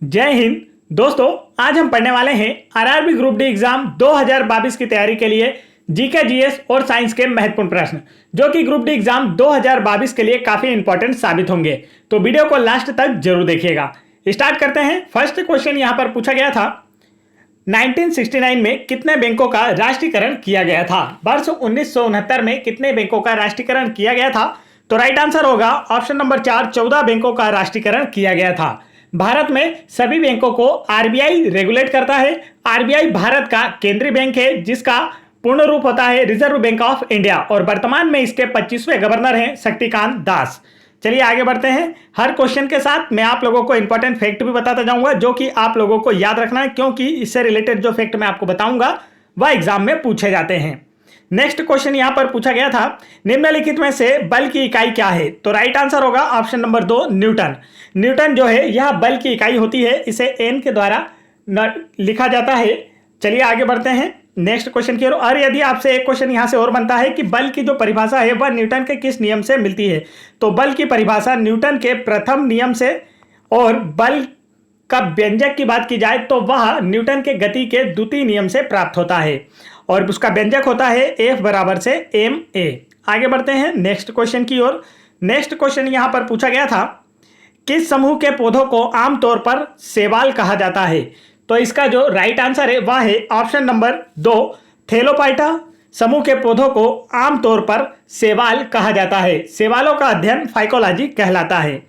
जय हिंद दोस्तों। आज हम पढ़ने वाले हैं आरआरबी ग्रुप डी एग्जाम 2022 की तैयारी के लिए जीके जीएस और साइंस के महत्वपूर्ण प्रश्न जो कि ग्रुप डी एग्जाम 2022 के लिए काफी इंपॉर्टेंट साबित होंगे। तो वीडियो को लास्ट तक जरूर देखिएगा। स्टार्ट करते हैं। फर्स्ट क्वेश्चन यहां पर पूछा गया था 1969 में कितने बैंकों का राष्ट्रीयकरण किया गया था। वर्ष 1969 में कितने बैंकों का राष्ट्रीयकरण किया गया था। तो राइट आंसर होगा ऑप्शन नंबर 4, 14 बैंकों का राष्ट्रीयकरण किया गया था। भारत में सभी बैंकों को आरबीआई रेगुलेट करता है। आरबीआई भारत का केंद्रीय बैंक है जिसका पूर्ण रूप होता है रिजर्व बैंक ऑफ इंडिया और वर्तमान में इसके 25वें गवर्नर हैं शक्तिकांत दास। चलिए आगे बढ़ते हैं। हर क्वेश्चन के साथ मैं आप लोगों को इंपॉर्टेंट फैक्ट भी बताता जाऊंगा जो कि आप लोगों को याद रखना है, क्योंकि इससे रिलेटेड जो फैक्ट मैं आपको बताऊंगा वह एग्जाम में पूछे जाते हैं। नेक्स्ट क्वेश्चन यहां पर पूछा गया था निम्नलिखित में से बल की इकाई क्या है। तो राइट आंसर होगा ऑप्शन नंबर 2, न्यूटन। न्यूटन जो है यह बल की इकाई होती है, इसे एन के द्वारा लिखा जाता है। चलिए आगे बढ़ते हैं नेक्स्ट क्वेश्चन की ओर। और यदि आपसे एक क्वेश्चन यहां से और बनता है कि बल की जो परिभाषा है वह न्यूटन के किस नियम से मिलती है। तो बल की परिभाषा न्यूटन के प्रथम नियम से, और बल का व्यंजक की बात की जाए तो वह न्यूटन के गति के द्वितीय नियम से प्राप्त होता है और उसका व्यंजक होता है F बराबर से ma। आगे बढ़ते हैं नेक्स्ट क्वेश्चन की ओर। नेक्स्ट क्वेश्चन यहां पर पूछा गया था किस समूह के पौधों को आमतौर पर शैवाल कहा जाता है। तो इसका जो राइट आंसर है वह है ऑप्शन नंबर 2, थैलोपाइटा समूह के पौधों को आमतौर पर शैवाल कहा जाता है। शैवालों का अध्ययन फाइकोलॉजी कहलाता है।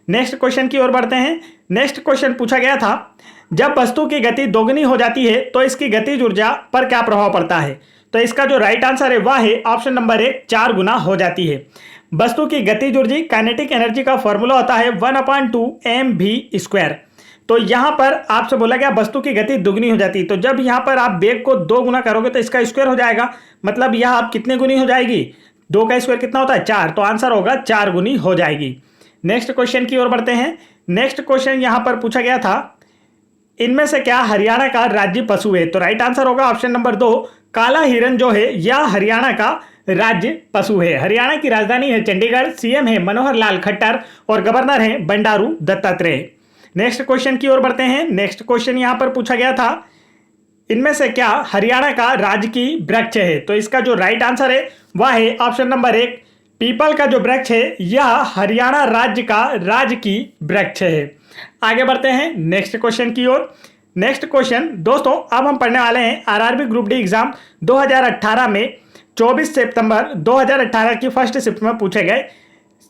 नेक्स्ट क्वेश्चन की ओर बढ़ते हैं। नेक्स्ट क्वेश्चन पूछा गया था जब वस्तु की गति दोगुनी हो जाती है तो इसकी गतिज ऊर्जा पर क्या प्रभाव पड़ता है। तो इसका जो राइट आंसर है वह है ऑप्शन नंबर 1, 4 गुना हो जाती है। वस्तु की गतिज ऊर्जा काइनेटिक एनर्जी का फॉर्मूला होता है 1/2 mv²। तो यहां पर आपसे बोला गया वस्तु की गति दुगनी हो जाती है, तो जब यहां पर आप वेग को 2 गुना करोगे तो इसका स्क्वायर हो जाएगा, मतलब यह आप कितने गुनी हो जाएगी, 2 का स्क्वायर कितना होता है 4, तो आंसर होगा 4 गुनी हो जाएगी। नेक्स्ट क्वेश्चन की ओर बढ़ते हैं। नेक्स्ट क्वेश्चन यहां पर पूछा गया था इनमें से क्या हरियाणा का राज्य पशु है। तो राइट आंसर होगा ऑप्शन नंबर 2, काला हिरन जो है यह हरियाणा का राज्य पशु है। हरियाणा की राजधानी है चंडीगढ़, सीएम है मनोहर लाल खट्टर और गवर्नर है बंडारू दत्तात्रेय। नेक्स्ट क्वेश्चन की ओर बढ़ते हैं। नेक्स्ट क्वेश्चन यहां पर पूछा गया था इनमें से क्या हरियाणा का राजकीय वृक्ष है। तो इसका जो राइट आंसर है वह है ऑप्शन नंबर 1, पीपल का जो वृक्ष है यह हरियाणा राज्य का राजकीय वृक्ष है। आगे बढ़ते हैं नेक्स्ट क्वेश्चन की ओर। नेक्स्ट क्वेश्चन दोस्तों अब हम पढ़ने वाले हैं आरआरबी ग्रुप डी एग्जाम 2018 में 24 सितंबर 2018 की फर्स्ट शिफ्ट में पूछे गए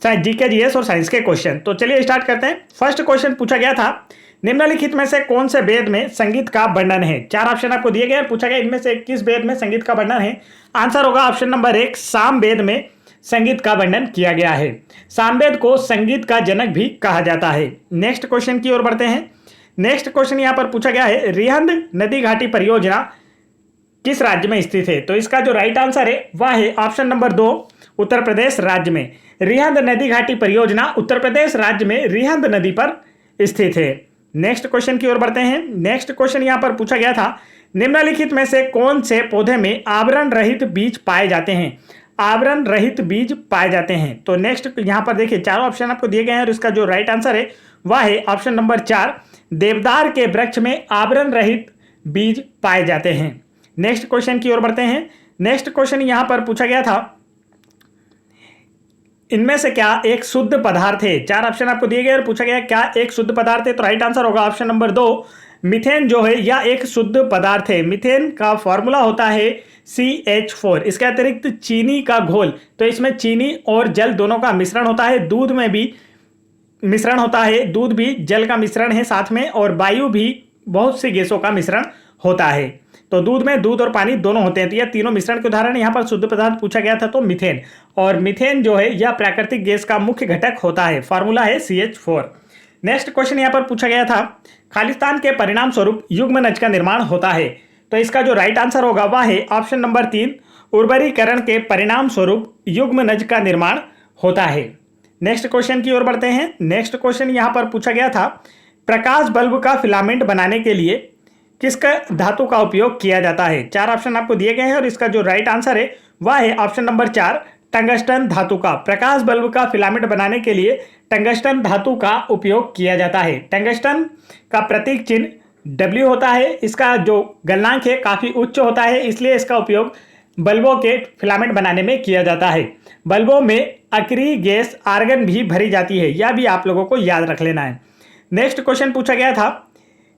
जीके जीएस और साइंस के क्वेश्चन। तो चलिए स्टार्ट करते हैं। फर्स्ट क्वेश्चन पूछा गया था निम्नलिखित में से कौन से वेद में संगीत का वर्णन है। 4 ऑप्शन आपको दिए गए और पूछा गया इनमें से किस वेद में संगीत का वर्णन है। आंसर होगा ऑप्शन नंबर 1, सामवेद में संगीत का वर्णन किया गया है। सामवेद को संगीत का जनक भी कहा जाता है। नेक्स्ट क्वेश्चन की ओर बढ़ते हैं। नेक्स्ट क्वेश्चन यहां पर पूछा गया है रिहंद नदी घाटी परियोजना किस राज्य में स्थित है। तो इसका जो राइट आंसर है वह है ऑप्शन नंबर 2, उत्तर प्रदेश राज्य में। रिहंद नदी घाटी परियोजना उत्तर प्रदेश राज्य में रिहंद नदी पर स्थित है। नेक्स्ट क्वेश्चन की ओर बढ़ते हैं। नेक्स्ट क्वेश्चन यहां पर पूछा गया था निम्नलिखित में से कौन से पौधे में आवरण रहित बीज पाए जाते हैं। आवरण रहित बीज पाए जाते हैं। तो नेक्स्ट यहां पर देखिए 4 ऑप्शन आपको दिए गए हैं और इसका जो राइट आंसर है वह है ऑप्शन नंबर 4, देवदार के वृक्ष में आवरण रहित बीज पाए जाते हैं। नेक्स्ट क्वेश्चन की ओर बढ़ते हैं। नेक्स्ट क्वेश्चन यहां पर पूछा गया था इनमें से क्या एक शुद्ध पदार्थ है। 4 ऑप्शन आपको दिए गए और पूछा गया क्या एक शुद्ध पदार्थ है। तो राइट आंसर होगा ऑप्शन नंबर 2, मीथेन जो है यह एक शुद्ध पदार्थ है। मीथेन का फॉर्मूला होता है CH4। इसके अतिरिक्त चीनी का घोल, तो इसमें चीनी और जल दोनों का मिश्रण होता है। दूध में भी मिश्रण होता है, दूध भी जल का मिश्रण है साथ में, और वायु भी बहुत सी गैसों का मिश्रण होता है। तो दूध में दूध और पानी दोनों होते हैं। तो यह तीनों मिश्रण के उदाहरण यहाँ पर शुद्ध पदार्थ पूछा गया था तो मीथेन, और मीथेन जो है यह प्राकृतिक गैस का मुख्य घटक होता है। फार्मूला है CH4। नेक्स्ट क्वेश्चन यहाँ पर पूछा गया था खालिस्तान के परिणाम स्वरूप युग्मनज का निर्माण होता है। तो इसका जो राइट आंसर होगा वह है ऑप्शन नंबर 3, उर्वरीकरण के परिणाम स्वरूप युग्मनज का निर्माण होता है। नेक्स्ट क्वेश्चन की ओर बढ़ते हैं। नेक्स्ट क्वेश्चन यहाँ पर पूछा गया था प्रकाश बल्ब का फिलामेंट बनाने के लिए किसका धातु का उपयोग किया जाता है। 4 ऑप्शन आपको दिए गए हैं और इसका जो राइट आंसर है वह है ऑप्शन नंबर 4, टंगस्टन धातु का। प्रकाश बल्ब का फिलामेंट बनाने के लिए टंगस्टन धातु का उपयोग किया जाता है। टंगस्टन का प्रतीक चिन्ह W होता है। इसका जो गलनांक है काफ़ी उच्च होता है, इसलिए इसका उपयोग बल्बों के फिलामेंट बनाने में किया जाता है। बल्बों में अक्रिय गैस आर्गन भी भरी जाती है, यह भी आप लोगों को याद रख लेना है। नेक्स्ट क्वेश्चन पूछा गया था,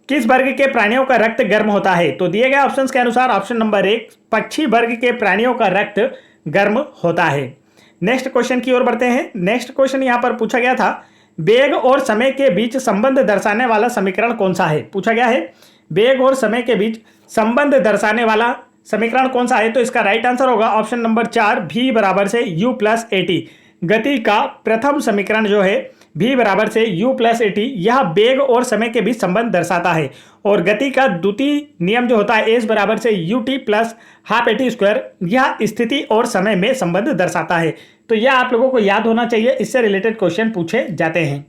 किस वर्ग के प्राणियों का रक्त गर्म होता है? तो दिए गए ऑप्शंस के अनुसार ऑप्शन नंबर 1 पक्षी वर्ग के प्राणियों का रक्त गर्म होता है। नेक्स्ट क्वेश्चन की ओर बढ़ते हैं। नेक्स्ट क्वेश्चन यहां पर पूछा गया था, वेग और समय के बीच संबंध दर्शाने वाला समीकरण कौन सा है? पूछा गया है वेग और समय के बीच संबंध दर्शाने वाला समीकरण कौन सा है? तो इसका राइट आंसर होगा ऑप्शन नंबर 4 v बराबर से u प्लस ए टी। गति का प्रथम समीकरण जो है v बराबर से u प्लस ए टी, यह वेग और समय के बीच संबंध दर्शाता है। और गति का द्वितीय नियम जो होता है s बराबर से u T plus half A T square, यह स्थिति और समय में संबंध दर्शाता है। तो यह आप लोगों को याद होना चाहिए, इससे रिलेटेड क्वेश्चन पूछे जाते हैं।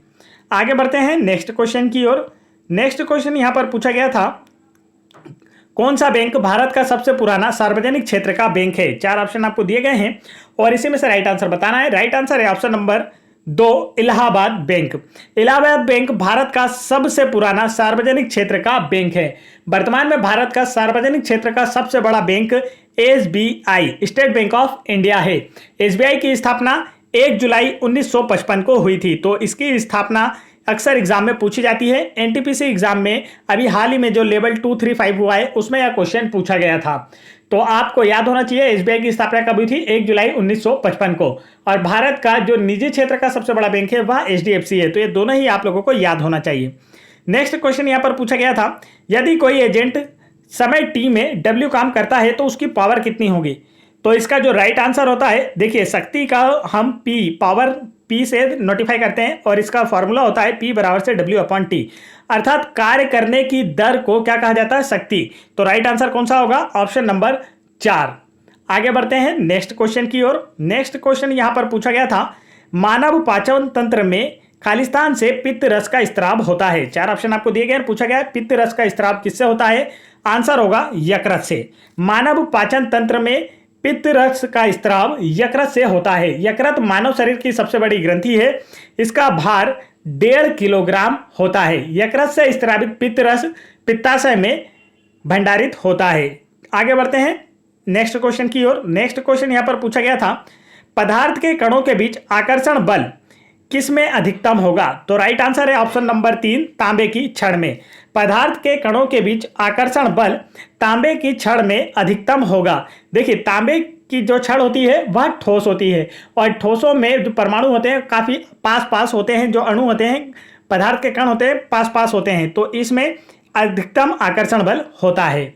आगे बढ़ते हैं नेक्स्ट क्वेश्चन की ओर। नेक्स्ट क्वेश्चन यहाँ पर पूछा गया था, कौन सा बैंक भारत का सबसे पुराना सार्वजनिक क्षेत्र का बैंक है? 4 ऑप्शन आपको दिए गए हैं और इसी में से राइट आंसर बताना है। राइट आंसर है option number 2 Allahabad bank. Allahabad bank Bharat का सबसे पुराना सार्वजनिक क्षेत्र का बैंक है। वर्तमान में भारत का सार्वजनिक क्षेत्र का सबसे बड़ा bank SBI state bank of India है। SBI की स्थापना 1 जुलाई 1955 को हुई थी। तो इसकी स्थापना अक्सर एग्जाम में पूछी जाती है। NTPC एग्जाम में अभी हाल ही में जो लेवल 235 हुआ है उसमें यह क्वेश्चन पूछा गया था। तो आपको याद होना चाहिए SBI की स्थापना कब हुई थी? 1 जुलाई 1955 को। और भारत का जो निजी क्षेत्र का सबसे बड़ा बैंक है वह HDFC है। तो ये दोनों ही आप लोगों को याद होना चाहिए। नेक्स्ट क्वेश्चन यहाँ पर पूछा गया था, यदि कोई एजेंट समय t में W काम करता है तो उसकी पावर कितनी होगी? तो इसका जो राइट आंसर होता है, देखिए शक्ति का हम पावर P से नोटिफाई करते हैं और इसका फॉर्मूला होता है P बराबर से W/T, अर्थात कार्य करने की दर को क्या कहा जाता है? शक्ति। तो राइट आंसर कौन सा होगा? Option number 4। आगे बढ़ते हैं नेक्स्ट क्वेश्चन की ओर। नेक्स्ट क्वेश्चन यहां पर पूछा गया था, मानव पाचन तंत्र में खालिस्तान से पित्त रस का स्त्राव होता है। 4 ऑप्शन आपको दिए गए। पूछा गया पित्त रस का स्त्राव किससे होता है? आंसर होगा यकृत से। मानव पाचन तंत्र में पित्त रस का स्त्राव यकृत से होता है। यकृत मानव शरीर की सबसे बड़ी ग्रंथि है। इसका भार 1.5 किलोग्राम होता है। यकृत से स्त्रावित पित्त रस पित्ताशय में भंडारित होता है। आगे बढ़ते हैं नेक्स्ट क्वेश्चन की ओर। नेक्स्ट क्वेश्चन यहां पर पूछा गया था, पदार्थ के कणों के बीच आकर्षण बल किस में अधिकतम होगा? तो राइट आंसर है ऑप्शन नंबर 3 तांबे की छड़ में। पदार्थ के कणों के बीच आकर्षण बल तांबे की छड़ में अधिकतम होगा। देखिए तांबे की जो छड़ होती है वह ठोस होती है और ठोसों में जो परमाणु होते हैं काफ़ी पास होते हैं, जो अणु होते हैं पदार्थ के कण होते हैं पास होते हैं, तो इसमें अधिकतम आकर्षण बल होता है।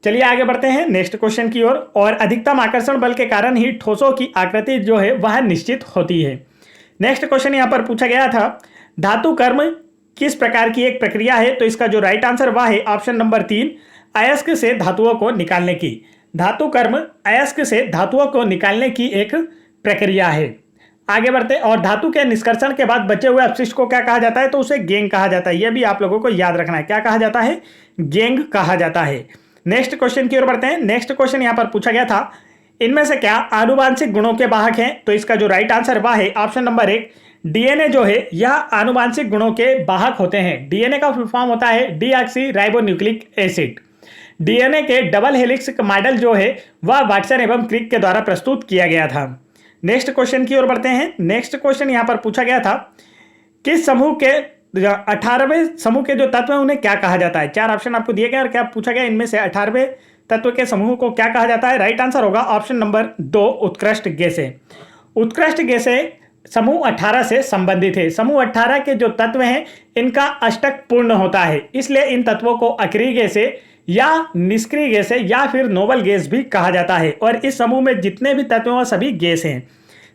चलिए आगे बढ़ते हैं नेक्स्ट क्वेश्चन की ओर। और अधिकतम आकर्षण बल के कारण ही ठोसों की आकृति जो है वह निश्चित होती है। नेक्स्ट क्वेश्चन यहां पर पूछा गया था, धातु कर्म किस प्रकार की एक प्रक्रिया है? तो इसका जो राइट आंसर वह है ऑप्शन नंबर 3 अयस्क से धातुओं को निकालने की। धातु कर्म अयस्क से धातुओं को निकालने की एक प्रक्रिया है। आगे बढ़ते हैं। और धातु के निष्कर्षण के बाद बचे हुए अपशिष्ट को क्या कहा जाता है? तो उसे गेंग कहा जाता है। यह भी आप लोगों को याद रखना है, क्या कहा जाता है? गेंग कहा जाता है। नेक्स्ट क्वेश्चन की ओर बढ़ते हैं। नेक्स्ट क्वेश्चन यहां पर पूछा गया था, इनमें से क्या आनुवांशिक गुणों के वाहक हैं? तो इसका जो राइट आंसर वह है ऑप्शन नंबर 1 डीएनए जो है यह आनुवांशिक गुणों के वाहक होते हैं। डीएनए का फुल फॉर्म होता है डीऑक्सी राइबोन्यूक्लिक एसिड। डीएनए के डबल हेलिक्स मॉडल जो है वह वाटसन एवं क्रिक के द्वारा प्रस्तुत किया गया था। नेक्स्ट क्वेश्चन की ओर बढ़ते हैं। नेक्स्ट क्वेश्चन यहां पर पूछा गया था, किस समूह के 18वें समूह के जो तत्व हैं उन्हें क्या कहा जाता है? 4 ऑप्शन आपको दिए गए और क्या पूछा गया, इनमें से 18वें तत्व के समूह को क्या कहा जाता है? राइट आंसर होगा ऑप्शन नंबर 2 उत्कृष्ट गैसें। उत्कृष्ट गैसें समूह 18 से संबंधित है। समूह 18 के जो तत्व हैं इनका अष्टक पूर्ण होता है, इसलिए इन तत्वों को अक्रिय गैसें या निष्क्रिय गैसें या फिर नोबल गैस भी कहा जाता है। और इस समूह में जितने भी तत्व हैं सभी गैस हैं।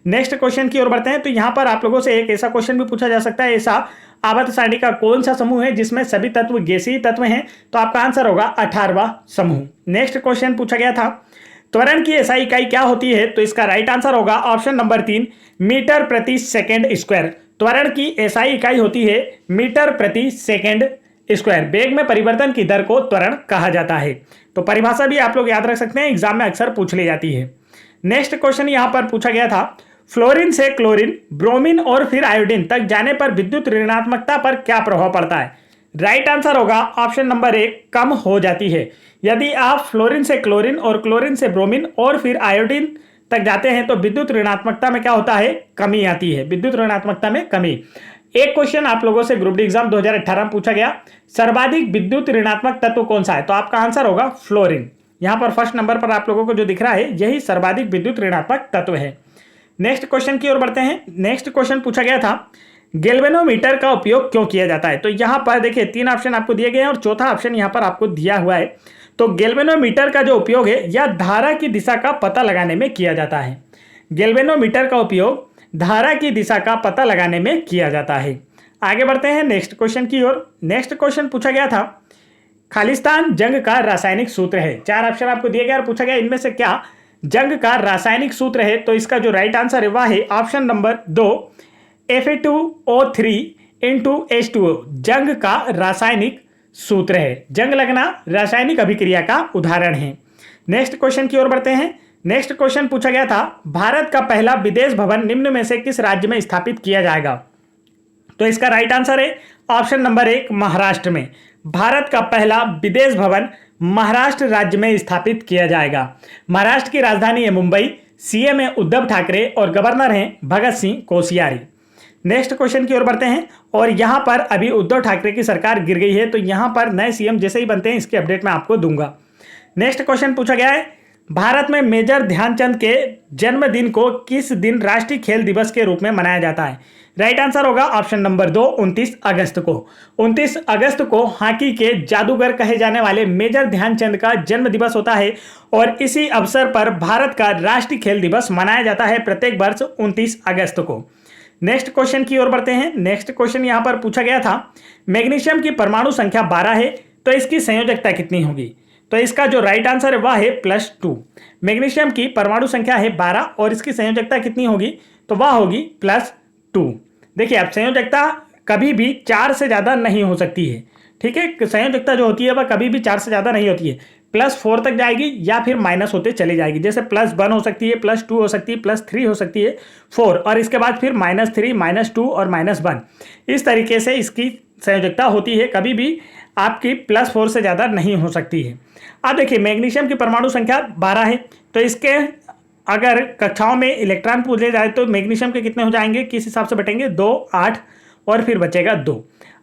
नेक्स्ट क्वेश्चन की ओर बढ़ते हैं। तो यहाँ पर आप लोगों से एक ऐसा क्वेश्चन भी पूछा जा सकता है, ऐसा आवर्त सारणी का कौन सा समूह है जिसमें सभी तत्व गैसीय तत्व हैं? तो आपका आंसर होगा 18वां समूह। नेक्स्ट क्वेश्चन पूछा गया था, त्वरण की एसआई इकाई क्या होती है? तो इसका राइट आंसर होगा ऑप्शन नंबर 3 मीटर प्रति सेकंड स्क्वायर। त्वरण की एसआई इकाई होती है मीटर प्रति सेकंड स्क्वायर। वेग में परिवर्तन की दर को त्वरण कहा जाता है। तो परिभाषा भी आप लोग याद रख सकते हैं, एग्जाम में अक्सर पूछ ली जाती है। नेक्स्ट क्वेश्चन यहां पर पूछा गया था, फ्लोरीन से क्लोरीन, ब्रोमीन और फिर आयोडीन तक जाने पर विद्युत ऋणात्मकता पर क्या प्रभाव पड़ता है? राइट आंसर होगा ऑप्शन नंबर 1, कम हो जाती है। यदि आप फ्लोरीन से क्लोरीन और क्लोरीन से ब्रोमीन और फिर आयोडीन तक जाते हैं तो विद्युत ऋणात्मकता में क्या होता है? कमी आती है, विद्युत ऋणात्मकता में कमी। एक क्वेश्चन आप लोगों से ग्रुप डी एग्जाम 2018 में पूछा गया, सर्वाधिक विद्युत ऋणात्मक तत्व कौन सा है? तो आपका आंसर होगा फ्लोरीन। यहां पर फर्स्ट नंबर पर आप लोगों को जो दिख रहा है यही सर्वाधिक विद्युत ऋणात्मक तत्व है। नेक्स्ट क्वेश्चन की ओर बढ़ते हैं। नेक्स्ट क्वेश्चन पूछा गया था, गैल्वेनोमीटर का उपयोग क्यों किया जाता है? तो यहां पर देखिए 3 ऑप्शन आपको दिए गए हैं और चौथा ऑप्शन यहां पर आपको दिया हुआ है। तो गैल्वेनोमीटर का जो उपयोग है यह धारा की दिशा का पता लगाने में किया जाता है। गैल्वेनोमीटर का उपयोग धारा की दिशा का पता लगाने में किया जाता है। आगे बढ़ते हैं नेक्स्ट क्वेश्चन की ओर। नेक्स्ट क्वेश्चन पूछा गया था, खालिस्तान जंग का रासायनिक सूत्र है। 4 ऑप्शन आपको दिए गए और पूछा गया इनमें से क्या जंग का रासायनिक सूत्र है? तो इसका जो राइट आंसर है वह है ऑप्शन नंबर 2, Fe2O3 H2O जंग का रासायनिक सूत्र है। जंग लगना रासायनिक अभिक्रिया का उदाहरण है। नेक्स्ट क्वेश्चन की ओर बढ़ते हैं। नेक्स्ट क्वेश्चन पूछा गया था, भारत का पहला विदेश भवन निम्न में से किस राज्य में स्थापित किया जाएगा? तो इसका राइट आंसर है ऑप्शन नंबर 1, महाराष्ट्र में। भारत का पहला विदेश भवन महाराष्ट्र राज्य में स्थापित किया जाएगा। महाराष्ट्र की राजधानी है मुंबई, सीएम है उद्धव ठाकरे और गवर्नर हैं भगत सिंह कोश्यारी। नेक्स्ट क्वेश्चन की ओर बढ़ते हैं और यहां पर अभी उद्धव ठाकरे की सरकार गिर गई है, तो यहां पर नए सीएम जैसे ही बनते हैं इसकी अपडेट मैं आपको दूंगा। नेक्स्ट क्वेश्चन पूछा गया है, भारत में मेजर ध्यानचंद के जन्मदिन को किस दिन राष्ट्रीय खेल दिवस के रूप में मनाया जाता है? राइट आंसर होगा ऑप्शन नंबर 2, 29 अगस्त को। 29 अगस्त को हॉकी के जादूगर कहे जाने वाले मेजर ध्यानचंद का जन्म दिवस होता है और इसी अवसर पर भारत का राष्ट्रीय खेल दिवस मनाया जाता है प्रत्येक वर्ष 29 अगस्त को। नेक्स्ट क्वेश्चन की ओर बढ़ते हैं। नेक्स्ट क्वेश्चन यहां पर पूछा गया था, मैग्नीशियम की परमाणु संख्या 12 है तो इसकी संयोजकता कितनी होगी? तो इसका जो राइट आंसर है वह है +2। मैग्नीशियम की परमाणु संख्या है 12 और इसकी संयोजकता कितनी होगी? तो वह होगी +2। देखिए अब संयोजकता कभी भी 4 से ज़्यादा नहीं हो सकती है, ठीक है। संयोजकता जो होती है वह कभी भी 4 से ज़्यादा नहीं होती है, +4 तक जाएगी या फिर माइनस होते चली जाएगी। जैसे +1 हो सकती है, +2 हो सकती है, +3 हो सकती है, 4 और इसके बाद फिर -3, -2 और -1। इस तरीके से इसकी संयोजकता होती है, कभी भी आपकी +4 से ज़्यादा नहीं हो सकती है। अब देखिए मैग्नीशियम की परमाणु संख्या 12 है तो इसके अगर कक्षाओं में इलेक्ट्रॉन पूछे जाए तो मैग्नीशियम के कितने हो जाएंगे, किस हिसाब से बटेंगे? 2, 8 और फिर बचेगा 2।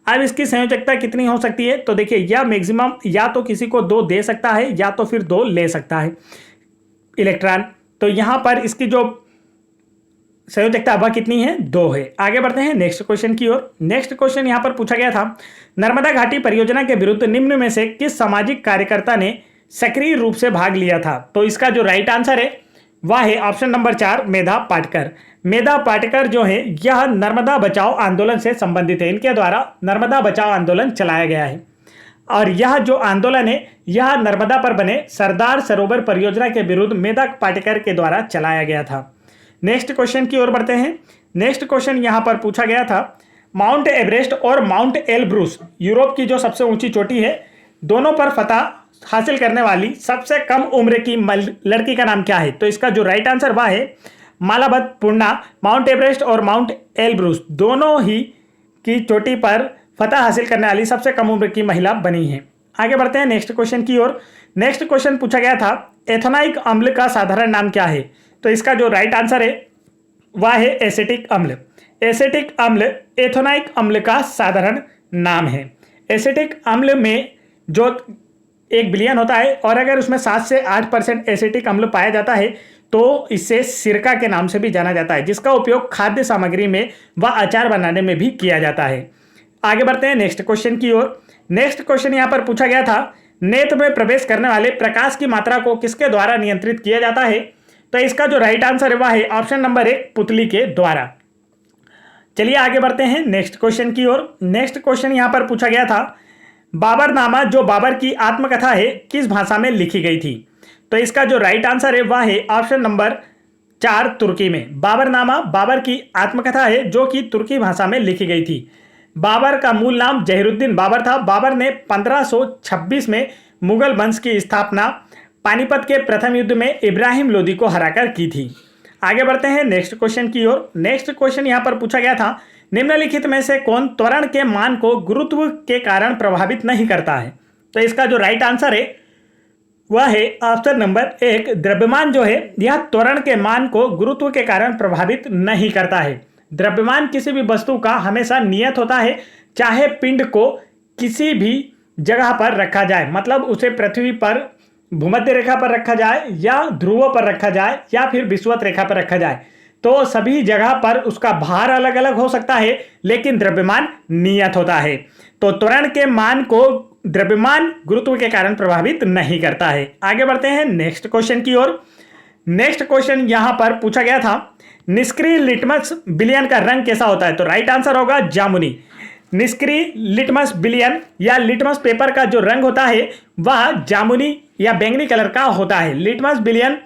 अब इसकी संयोजकता कितनी हो सकती है? तो देखिए यह मैक्सिमम या तो किसी को 2 दे सकता है या तो फिर 2 ले सकता है इलेक्ट्रॉन। तो यहाँ पर इसकी जो संयोजकता वह कितनी है? 2 है। आगे बढ़ते हैं नेक्स्ट क्वेश्चन की ओर। नेक्स्ट क्वेश्चन यहाँ पर पूछा गया था, नर्मदा घाटी परियोजना के विरुद्ध निम्न में से किस सामाजिक कार्यकर्ता ने सक्रिय रूप से भाग लिया था? तो इसका जो राइट आंसर है वह है ऑप्शन नंबर 4, मेधा पाटकर। मेधा पाटकर जो है यह नर्मदा बचाओ आंदोलन से संबंधित है। इनके द्वारा नर्मदा बचाओ आंदोलन चलाया गया है और यह जो आंदोलन है यह नर्मदा पर बने सरदार सरोवर परियोजना के विरुद्ध मेधा पाटकर के द्वारा चलाया गया था। नेक्स्ट क्वेश्चन की ओर बढ़ते हैं। नेक्स्ट क्वेश्चन यहाँ पर पूछा गया था, माउंट एवरेस्ट और माउंट एलब्रूस यूरोप की जो सबसे ऊंची चोटी है, दोनों पर फतह हासिल करने वाली सबसे कम उम्र की लड़की का नाम क्या है? तो इसका जो राइट आंसर वह है मालावत पूर्णा। माउंट एवरेस्ट और माउंट एलब्रूस दोनों ही की चोटी पर फतह हासिल करने वाली सबसे कम उम्र की महिला बनी है। आगे बढ़ते हैं नेक्स्ट क्वेश्चन की ओर। नेक्स्ट क्वेश्चन पूछा गया था, एथेनॉइक अम्ल का साधारण नाम क्या है? तो इसका जो राइट आंसर है वह है एसिटिक अम्ल। एसिटिक अम्ल एथेनॉइक अम्ल का साधारण नाम है। एसिटिक अम्ल में जो 1 बिलियन होता है और अगर उसमें 7 से 8% एसिटिक अम्ल पाया जाता है तो इसे सिरका के नाम से भी जाना जाता है, जिसका उपयोग खाद्य सामग्री में व अचार बनाने में भी किया जाता है। आगे बढ़ते हैं नेक्स्ट क्वेश्चन की ओर। नेक्स्ट क्वेश्चन यहाँ पर पूछा गया था, नेत्र में प्रवेश करने वाले प्रकाश की मात्रा को किसके द्वारा नियंत्रित किया जाता है? तो इसका जो राइट आंसर है वह है ऑप्शन नंबर 1, पुतली के द्वारा। चलिए आगे बढ़ते हैं नेक्स्ट क्वेश्चन की ओर। नेक्स्ट क्वेश्चन यहाँ पर पूछा गया था, बाबरनामा जो बाबर की आत्मकथा है किस भाषा में लिखी गई थी? तो इसका जो राइट आंसर है वह है ऑप्शन नंबर 4, तुर्की में। बाबरनामा बाबर की आत्मकथा है जो कि तुर्की भाषा में लिखी गई थी। बाबर का मूल नाम जहीरुद्दीन बाबर था। बाबर ने 1526 में मुगल वंश की स्थापना पानीपत के प्रथम युद्ध में इब्राहिम लोदी को हराकर की थी। आगे बढ़ते हैं नेक्स्ट क्वेश्चन की ओर। नेक्स्ट क्वेश्चन यहाँ पर पूछा गया था, निम्नलिखित में से कौन त्वरण के मान को गुरुत्व के कारण प्रभावित नहीं करता है? तो इसका जो राइट आंसर है वह है ऑप्शन नंबर 1, द्रव्यमान जो है यह त्वरण के मान को गुरुत्व के कारण प्रभावित नहीं करता है। द्रव्यमान किसी भी वस्तु का हमेशा नियत होता है, चाहे पिंड को किसी भी जगह पर रखा जाए, मतलब उसे पृथ्वी पर भूमध्य रेखा पर रखा जाए या ध्रुवों पर रखा जाए या फिर विषुवत रेखा पर रखा जाए, तो सभी जगह पर उसका भार अलग अलग हो सकता है, लेकिन द्रव्यमान नियत होता है। तो त्वरण के मान को द्रव्यमान गुरुत्व के कारण प्रभावित नहीं करता है। आगे बढ़ते हैं नेक्स्ट क्वेश्चन की ओर। नेक्स्ट क्वेश्चन यहां पर पूछा गया था, निष्क्रिय लिटमस विलयन का रंग कैसा होता है? तो राइट आंसर होगा जामुनी। निष्क्रिय लिटमस विलयन या लिटमस पेपर का जो रंग होता है वह जामुनी या बैंगनी कलर का होता है। लिटमस विलयन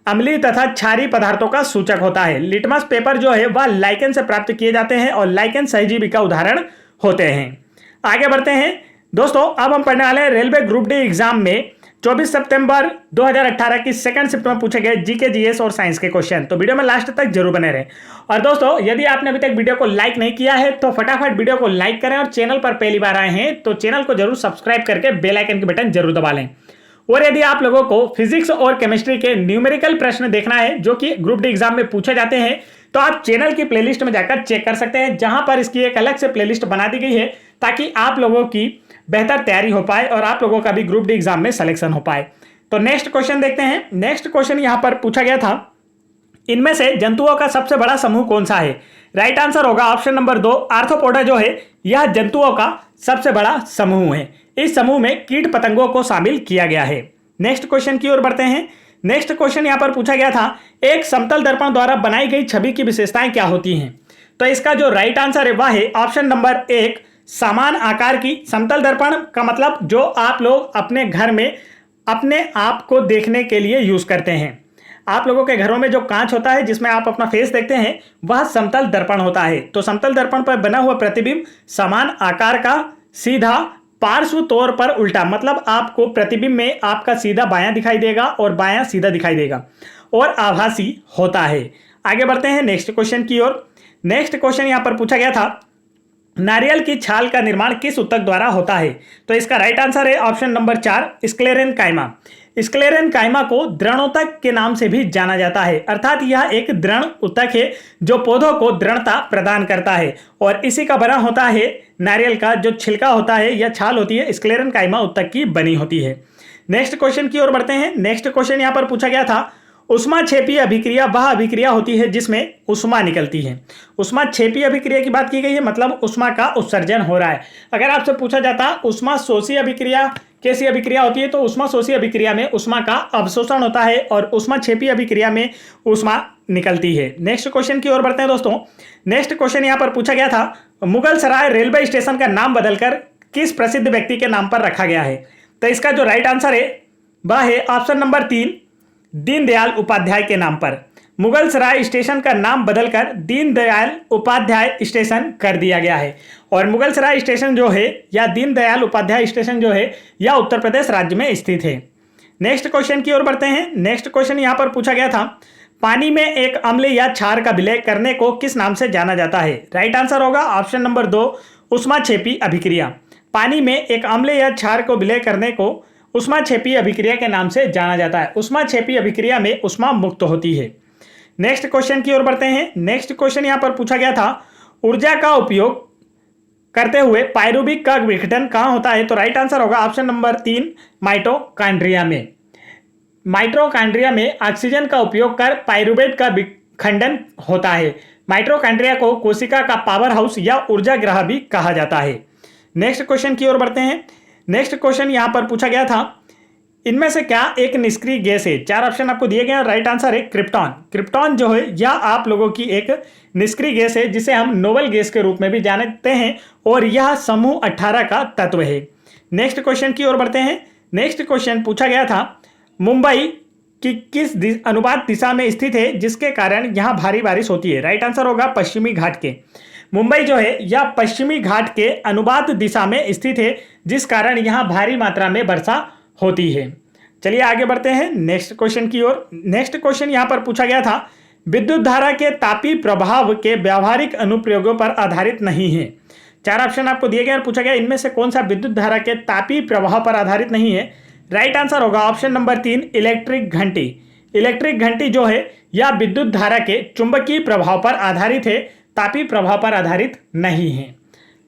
अम्लीय तथा क्षारीय पदार्थों का सूचक होता है। लिटमस पेपर जो है वह लाइकेन से प्राप्त किए जाते हैं और लाइकेन सहजीवी का उदाहरण होते हैं। आगे बढ़ते हैं दोस्तों, अब हम पढ़ने वाले हैं रेलवे ग्रुप डी एग्जाम में 24 सितंबर 2018 की सेकंड शिफ्ट में पूछे गए जीके, जीएस और साइंस के क्वेश्चन। तो वीडियो में लास्ट तक जरूर बने रहें। और दोस्तों, यदि आपने अभी तक वीडियो को लाइक नहीं किया है तो फटाफट वीडियो को लाइक करें, और चैनल पर पहली बार आए हैं तो चैनल को जरूर सब्सक्राइब करके बेल आइकन के बटन जरूर दबा लें। और यदि आप लोगों को फिजिक्स और केमिस्ट्री के न्यूमेरिकल प्रश्न देखना है जो कि ग्रुप डी एग्जाम में पूछे जाते हैं, तो आप चैनल की प्लेलिस्ट में जाकर चेक कर सकते हैं, जहां पर इसकी एक अलग से प्लेलिस्ट बना दी गई है ताकि आप लोगों की बेहतर तैयारी हो पाए और आप लोगों का भी ग्रुप डी एग्जाम में सिलेक्शन हो पाए। तो नेक्स्ट क्वेश्चन देखते हैं। नेक्स्ट क्वेश्चन यहां पर पूछा गया था, इनमें से जंतुओं का सबसे बड़ा समूह कौन सा है? राइट आंसर होगा ऑप्शन नंबर 2, आर्थ्रोपोडा जो है यह जंतुओं का सबसे बड़ा समूह है। इस समूह में कीट पतंगों को शामिल किया गया है। नेक्स्ट क्वेश्चन की ओर बढ़ते हैं। नेक्स्ट क्वेश्चन यहां पर पूछा गया था, एक समतल दर्पण द्वारा बनाई गई छवि की विशेषताएं क्या होती हैं? तो इसका जो राइट आंसर है वह है ऑप्शन नंबर 1, समान आकार की। समतल दर्पण का मतलब जो आप लोग अपने घर में अपने आप को देखने के लिए यूज करते हैं। आप लोगों के घरों में जो कांच होता है जिसमें आप अपना फेस देखते हैं वह समतल दर्पण होता है। तो समतल दर्पण पर बना हुआ प्रतिबिंब समान आकार का, सीधा, पार्श्व तौर पर उल्टा, मतलब आपको प्रतिबिंब में आपका सीधा बायां दिखाई देगा और बायां सीधा दिखाई देगा और आभासी होता है। आगे बढ़ते हैं नेक्स्ट क्वेश्चन की ओर। नेक्स्ट क्वेश्चन यहां पर पूछा गया था, नारियल की छाल का निर्माण किस ऊतक द्वारा होता है? तो इसका राइट आंसर है ऑप्शन नंबर 4, स्क्लेरेनकाइमा। स्क्लेरेनकाइमा को दृढ़ोतक के नाम से भी जाना जाता है, अर्थात यह एक दृढ़ ऊतक है जो पौधों को दृढ़ता प्रदान करता है और इसी का बना होता है। नारियल का जो छिलका होता है या छाल होती है स्क्लेरेनकाइमा ऊतक की बनी होती है। नेक्स्ट क्वेश्चन की ओर बढ़ते हैं। नेक्स्ट क्वेश्चन यहाँ पर पूछा गया था, ऊष्माक्षेपीय अभिक्रिया वह अभिक्रिया होती है जिसमें ऊष्मा निकलती है। ऊष्माक्षेपीय अभिक्रिया की बात की गई है, मतलब ऊष्मा का उत्सर्जन हो रहा है। अगर आपसे पूछा जाता ऊष्मा शोषी अभिक्रिया कैसी अभिक्रिया होती है, तो ऊष्मा शोषी अभिक्रिया में ऊष्मा का अवशोषण होता है और ऊष्माक्षेपीय अभिक्रिया में ऊष्मा निकलती है। नेक्स्ट क्वेश्चन की ओर बढ़ते हैं दोस्तों। नेक्स्ट क्वेश्चन यहाँ पर पूछा गया था, मुगल सराय रेलवे स्टेशन का नाम बदलकर किस प्रसिद्ध व्यक्ति के नाम पर रखा गया है? तो इसका जो राइट आंसर है वह है ऑप्शन नंबर 3, दीनदयाल उपाध्याय के नाम पर। मुगल सराय स्टेशन का नाम बदलकर दीनदयाल उपाध्याय स्टेशन कर दिया गया है और मुगल सराय स्टेशन जो है या दीनदयाल उपाध्याय स्टेशन जो है यह उत्तर प्रदेश राज्य में स्थित है। नेक्स्ट क्वेश्चन की ओर बढ़ते हैं। नेक्स्ट क्वेश्चन यहाँ पर पूछा गया था, पानी में एक अम्ल या क्षार का विलय करने को किस नाम से जाना जाता है? राइट आंसर होगा ऑप्शन नंबर 2, ऊष्माक्षेपी अभिक्रिया। पानी में एक अम्ल या क्षार को विलय करने को ऊष्माक्षेपीय अभिक्रिया के नाम से जाना जाता है। ऊष्माक्षेपीय अभिक्रिया में ऊष्मा मुक्त होती है। नेक्स्ट क्वेश्चन की ओर बढ़ते हैं। नेक्स्ट क्वेश्चन यहां पर पूछा गया था, ऊर्जा का उपयोग करते हुए पायरुविक का विघटन कहां होता है? तो राइट आंसर होगा ऑप्शन नंबर 3, माइटोकॉन्ड्रिया में। माइटोकॉन्ड्रिया में ऑक्सीजन का उपयोग कर पायरुवेट का विखंडन होता है। माइटोकॉन्ड्रिया को कोशिका का पावर हाउस या ऊर्जा गृह भी कहा जाता है। नेक्स्ट क्वेश्चन की ओर बढ़ते हैं। नेक्स्ट क्वेश्चन यहां पर पूछा गया था, इनमें से क्या एक निष्क्रिय गैस है? 4 ऑप्शन आपको दिए गए हैं। राइट आंसर है क्रिप्टॉन। क्रिप्टॉन जो है यह आप लोगों की एक निष्क्रिय गैस है जिसे हम नोबल गैस के रूप में भी जानते हैं और यह समूह 18 का तत्व है। नेक्स्ट क्वेश्चन की ओर बढ़ते हैं। नेक्स्ट क्वेश्चन पूछा गया था, मुंबई की किस अनुपात दिशा में स्थित है जिसके कारण यहाँ भारी बारिश होती है? राइट आंसर होगा पश्चिमी घाट के। मुंबई जो है यह पश्चिमी घाट के अनुपात दिशा में स्थित है जिस कारण यहाँ भारी मात्रा में वर्षा होती है। चलिए आगे बढ़ते हैं नेक्स्ट क्वेश्चन की ओर। नेक्स्ट क्वेश्चन यहाँ पर पूछा गया था, विद्युत धारा के तापीय प्रभाव के व्यावहारिक अनुप्रयोगों पर आधारित नहीं है। 4 ऑप्शन आपको दिए गए और पूछा गया इनमें से कौन सा विद्युत धारा के तापीय प्रभाव पर आधारित नहीं है। राइट आंसर होगा ऑप्शन नंबर 3, इलेक्ट्रिक घंटी। इलेक्ट्रिक घंटी जो है यह विद्युत धारा के चुंबकीय प्रभाव पर आधारित है, तापीय प्रभाव पर आधारित नहीं है।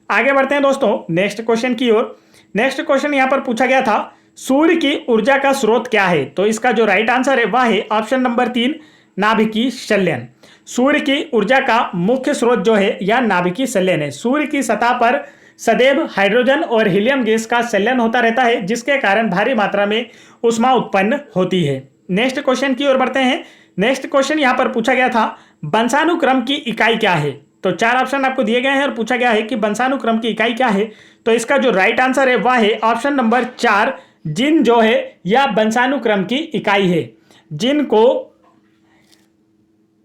आगे बढ़ते हैं दोस्तों नेक्स्ट क्वेश्चन की ओर। नेक्स्ट क्वेश्चन यहाँ पर पूछा गया था, सूर्य की ऊर्जा का स्रोत क्या है। तो इसका जो राइट आंसर है वह है ऑप्शन नंबर 3, नाभिकीय संलयन। सूर्य की ऊर्जा का मुख्य स्रोत जो है यह नाभिकीय संलयन है। सूर्य की सतह पर सदैव हाइड्रोजन और हीलियम गैस का संलयन होता रहता है, जिसके कारण भारी मात्रा में ऊष्मा उत्पन्न होती है। नेक्स्ट क्वेश्चन की ओर बढ़ते हैं। नेक्स्ट क्वेश्चन यहाँ पर पूछा गया था, वंशानुक्रम की इकाई क्या है। तो 4 ऑप्शन आपको दिए गए हैं और पूछा गया है कि वंशानुक्रम की इकाई क्या है। तो इसका जो राइट आंसर है वह है ऑप्शन नंबर 4, जीन जो है यह वंशानुक्रम की इकाई है। जीन को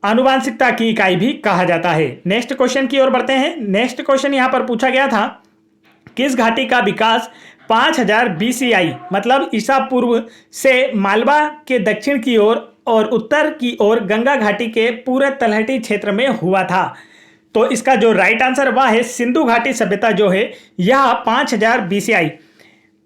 आनुवांशिकता की इकाई भी कहा जाता है। नेक्स्ट क्वेश्चन की ओर बढ़ते हैं। नेक्स्ट क्वेश्चन यहां पर पूछा गया था, किस घाटी का विकास 5000 BCI मतलब ईसा पूर्व से मालवा के दक्षिण की ओर और उत्तर की ओर गंगा घाटी के पूरे तलहटी क्षेत्र में हुआ था। तो इसका जो राइट आंसर वह है सिंधु घाटी सभ्यता जो है यह 5000 BCI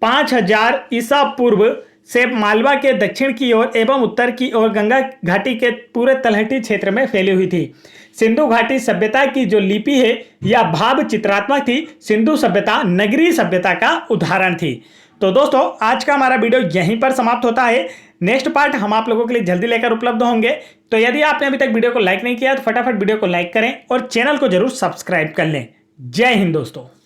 5000 ईसा पूर्व से मालवा के दक्षिण की ओर एवं उत्तर की ओर गंगा घाटी के पूरे तलहटी क्षेत्र में फैली हुई थी। सिंधु घाटी सभ्यता की जो लिपि है यह भाव चित्रात्मक थी। सिंधु सभ्यता नगरीय सभ्यता का उदाहरण थी। तो दोस्तों आज का हमारा वीडियो यहीं पर समाप्त होता है। नेक्स्ट पार्ट हम आप लोगों के लिए जल्दी लेकर उपलब्ध होंगे। तो यदि आपने अभी तक वीडियो को लाइक नहीं किया तो फटाफट वीडियो को लाइक करें और चैनल को जरूर सब्सक्राइब कर लें। जय हिंद दोस्तों।